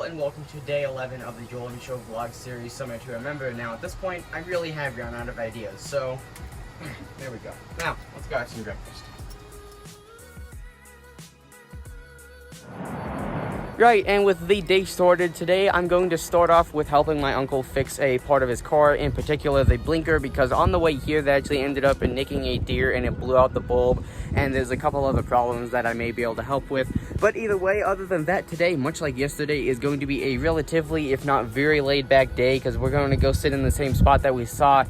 Joel, and welcome to day 11 of the Joel and Show vlog series, Summer to Remember. Now, at this point, I really have run out of ideas, so there we go. Now, let's go have some breakfast. Right, and with the day started today, I'm going to start off with helping my uncle fix a part of his car, in particular the blinker, because on the way here they actually ended up nicking a deer and it blew out the bulb, and there's a couple other problems that I may be able to help with. But either way, other than that, today, much like yesterday, is going to be a relatively, if not very laid back day, because we're going to go sit in the same spot that we saw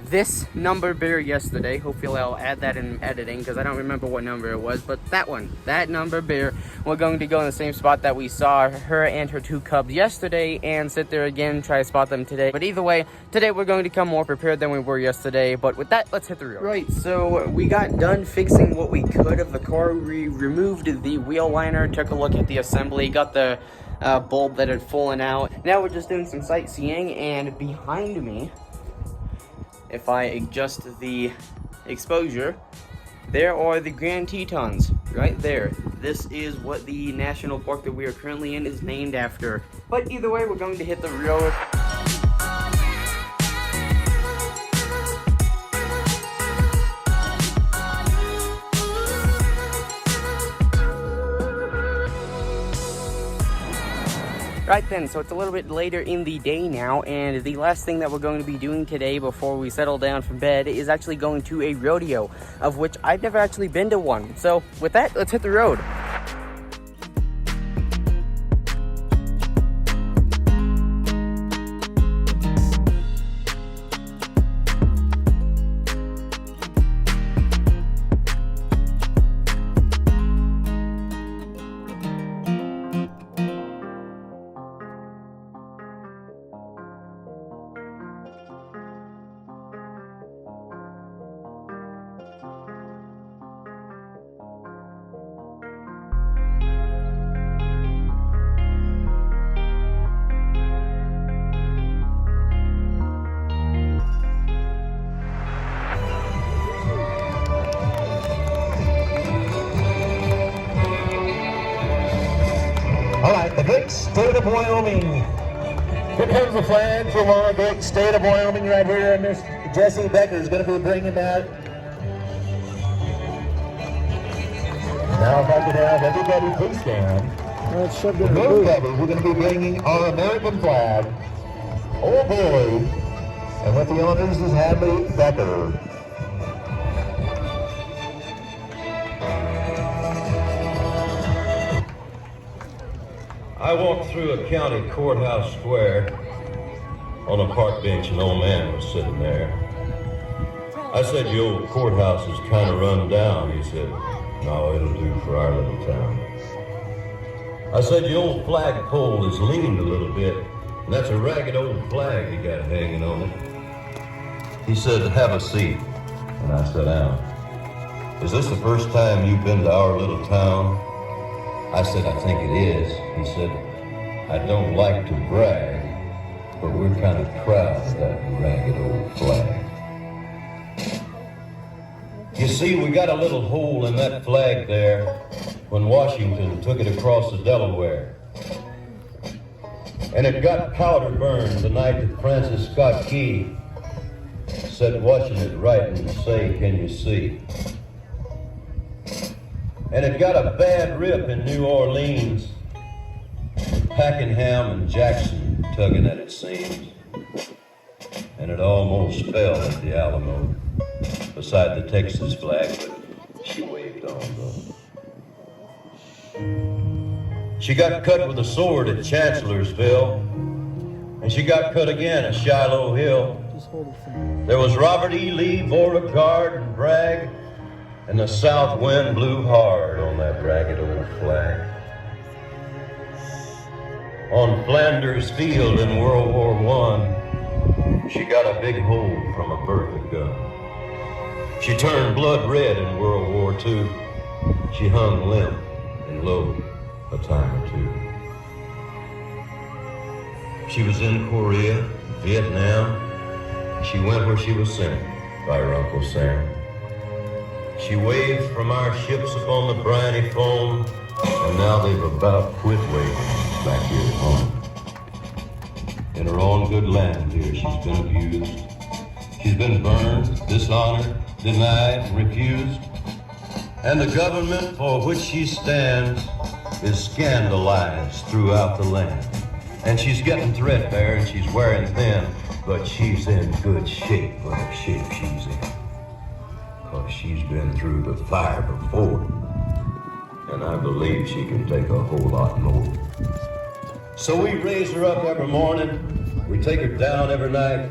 this number bear yesterday. Hopefully I'll add that in editing, because I don't remember what number it was, but that one, that number bear, we're going to go in the same spot that we saw her and her two cubs yesterday and sit there again, try to spot them today. But either way, today we're going to come more prepared than we were yesterday. But with that, let's hit the road. Right, so we got done fixing what we could of the car. We removed the wheel liner, took a look at the assembly, got the bulb that had fallen out. Now we're just doing some sightseeing, and behind me, if I adjust the exposure, there are the Grand Tetons right there. This is what the national park that we are currently in is named after. But either way, we're going to hit the road. Right then, so it's a little bit later in the day now, and the last thing that we're going to be doing today before we settle down from bed is actually going to a rodeo, of which I've never actually been to one. So with that, let's hit the road. All right, the great state of Wyoming. Here comes the flag from our great state of Wyoming right here, and Miss Jessie Becker is going to be bringing that. Now if I could have everybody please stand. We're going to be bringing our American flag. Oh boy. And with the honors is Hadley Becker. I walked through a county courthouse square. On a park bench, an old man was sitting there. I said, "The old courthouse is kind of run down." He said, "No, it'll do for our little town." I said, "The old flagpole is leaned a little bit, and that's a ragged old flag you got hanging on it." He said, "Have a seat." And I sat down. "Is this the first time you've been to our little town?" I said, "I think it is." He said, "I don't like to brag, but we're kind of proud of that ragged old flag." You see, we got a little hole in that flag there when Washington took it across the Delaware. And it got powder burned the night that Francis Scott Key said, watching it write and say, "Can you see?" And it got a bad rip in New Orleans, Pakenham and Jackson tugging at its seams. And it almost fell at the Alamo beside the Texas flag, but she waved on though. She got cut with a sword at Chancellorsville, and she got cut again at Shiloh Hill. There was Robert E. Lee, Beauregard, and Bragg, and the south wind blew hard on that ragged old flag. On Flanders Field in World War I, she got a big hole from a Bertha gun. She turned blood red in World War II. She hung limp and low a time or two. She was in Korea, Vietnam. She went where she was sent by her Uncle Sam. She waved from our ships upon the briny foam, and now they've about quit waving. back here at home. In her own good land here, she's been abused. She's been burned, dishonored, denied, refused. And the government for which she stands is scandalized throughout the land. And she's getting threadbare and she's wearing thin, but she's in good shape for the shape she's in. Because she's been through the fire before. And I believe she can take a whole lot more. So we raise her up every morning, we take her down every night,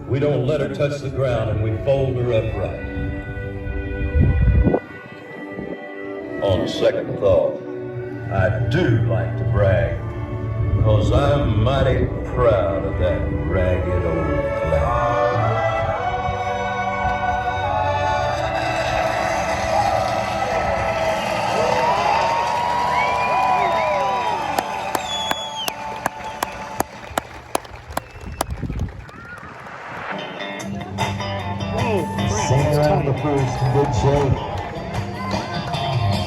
we don't let her touch the ground, and we fold her upright. On second thought, I do like to brag, because I'm mighty proud of that ragged old flag. Singing around the first in good shape.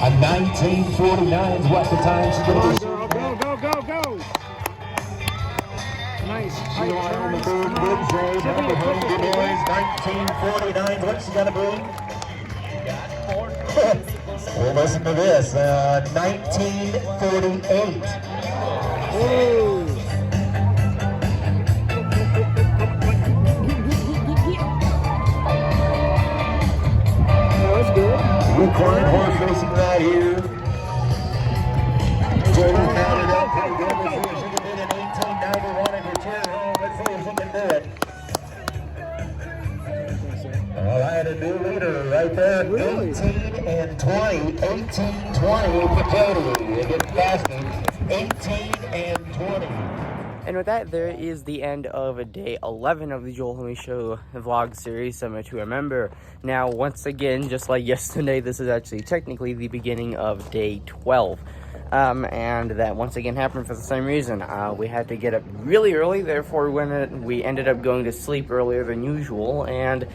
A 1949 is what the time she's going to be. Go. Nice. She's on the third good shape. Number home good boys. 1949 is what she's going to bring. Well, listen to this. 1948. Ooh. Equine horse racing right here. Jordan counted up pretty good. Let's see if she can do it in 1891 and return home. Let's see if she can do it. All right, a new leader right there. Really? 18 and 20. 18-20 for Katie. They get faster. 18 and 20. And with that, there is the end of day 11 of the Joel Homie Show vlog series, Summer to Remember. Now, once again, just like yesterday, this is actually technically the beginning of day 12. And that once again happened for the same reason. We had to get up really early, therefore we ended up going to sleep earlier than usual, and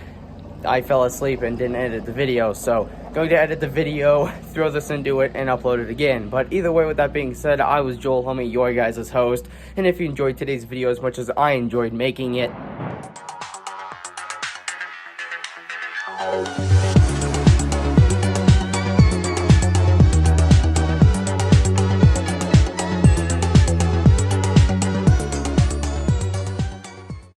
I fell asleep and didn't edit the video, so going to edit the video, throw this into it, and upload it again. But either way, with that being said, I was Joel Homie, your guys' host, and if you enjoyed today's video as much as I enjoyed making it,